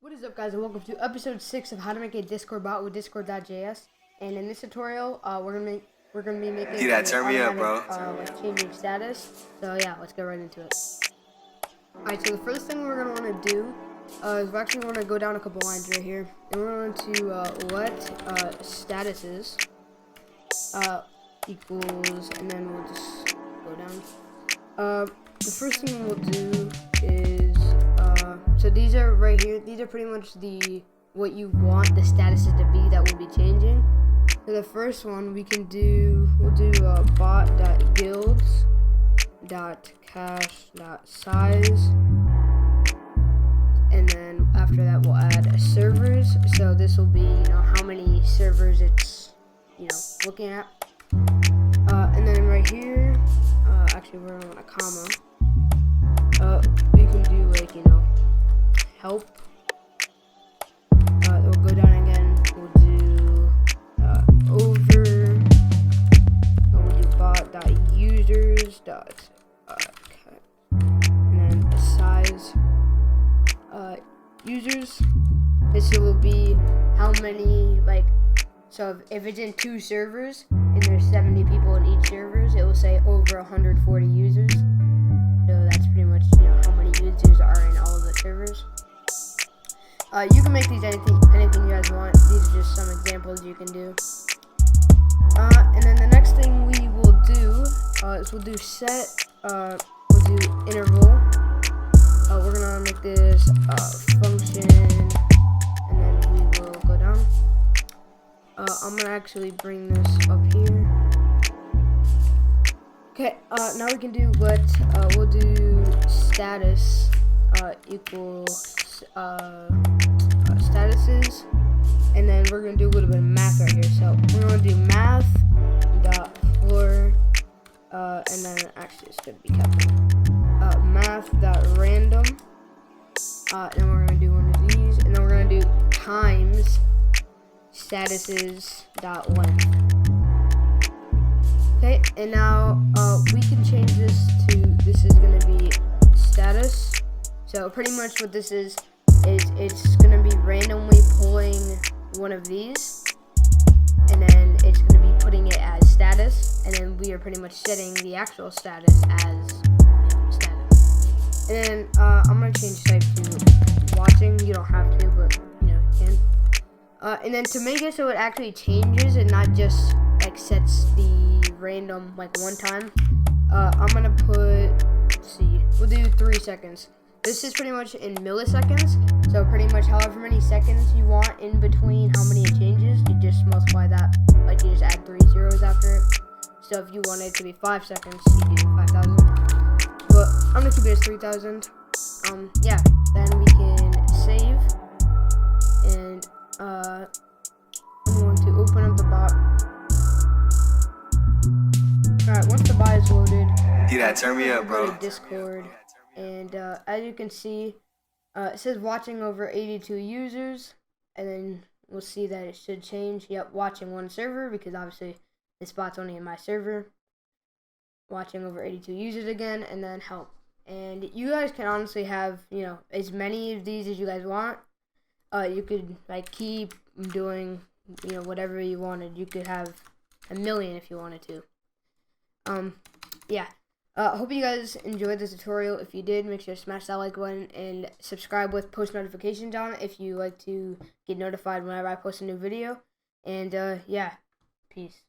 What is up, guys, and welcome to episode 6 of how to make a Discord bot with Discord.js. And in this tutorial, we're gonna be making Dude, that turned me up, bro. like changing status. So yeah, let's get right into it. Alright, so the first thing we're gonna want to do is we're actually going to go down a couple lines right here, and we're going to let statuses equals, and then we'll just go down. The first thing we'll do is so these are right here. These are pretty much what you want the statuses to be that will be changing. So the first one we'll do bot.guilds.cache.size, and then after that we'll add servers. So this will be how many servers it's looking at. And then right here, actually we're on a comma. We can do help. We'll go down again. We'll do over. We'll do bot.users. And then size. Users. This will be how many, so if it's in 2 servers and there's 70 people in each servers, it will say over 140 users. So that's pretty much how many users are in all of the servers. You can make these anything you guys want. These are just some examples you can do. And then the next thing we will do is we'll do set. We'll do interval. We're gonna make this function, and then we will go down. I'm gonna actually bring this up here. Okay, now we can do we'll do status equals statuses, and then we're gonna do a little bit of math right here. So we're gonna do math.floor, and then actually it's gonna be capital. Math.random, and then we're gonna do one of these, and then we're gonna do times statuses.length. Okay, and now we can change this to, this is going to be status. So pretty much what this is it's going to be randomly pulling one of these, and then it's going to be putting it as status, and then we are pretty much setting the actual status as status. And then I'm going to change type to watching. You don't have to, but you can. And then to make it so it actually changes and not just sets the random one time, I'm gonna put, we'll do 3 seconds. This is pretty much in milliseconds, so pretty much however many seconds you want in between how many it changes, you just multiply that, you just add 3 zeros after it. So if you want it to be 5 seconds, you do 5,000, but I'm gonna keep it as 3,000. Yeah, then we can save, and I'm going to open up the bot. Alright, once the bot is loaded, Dude, that turned me up, bro. Discord, and as you can see, it says watching over 82 users, and then we'll see that it should change. Yep, watching 1 server, because obviously this bot's only in my server. Watching over 82 users again, and then help. And you guys can honestly have, as many of these as you guys want. You could keep doing, whatever you wanted. You could have 1,000,000 if you wanted to. Yeah. Hope you guys enjoyed this tutorial. If you did, make sure to smash that like button and subscribe with post notifications on if you like to get notified whenever I post a new video. And yeah, peace.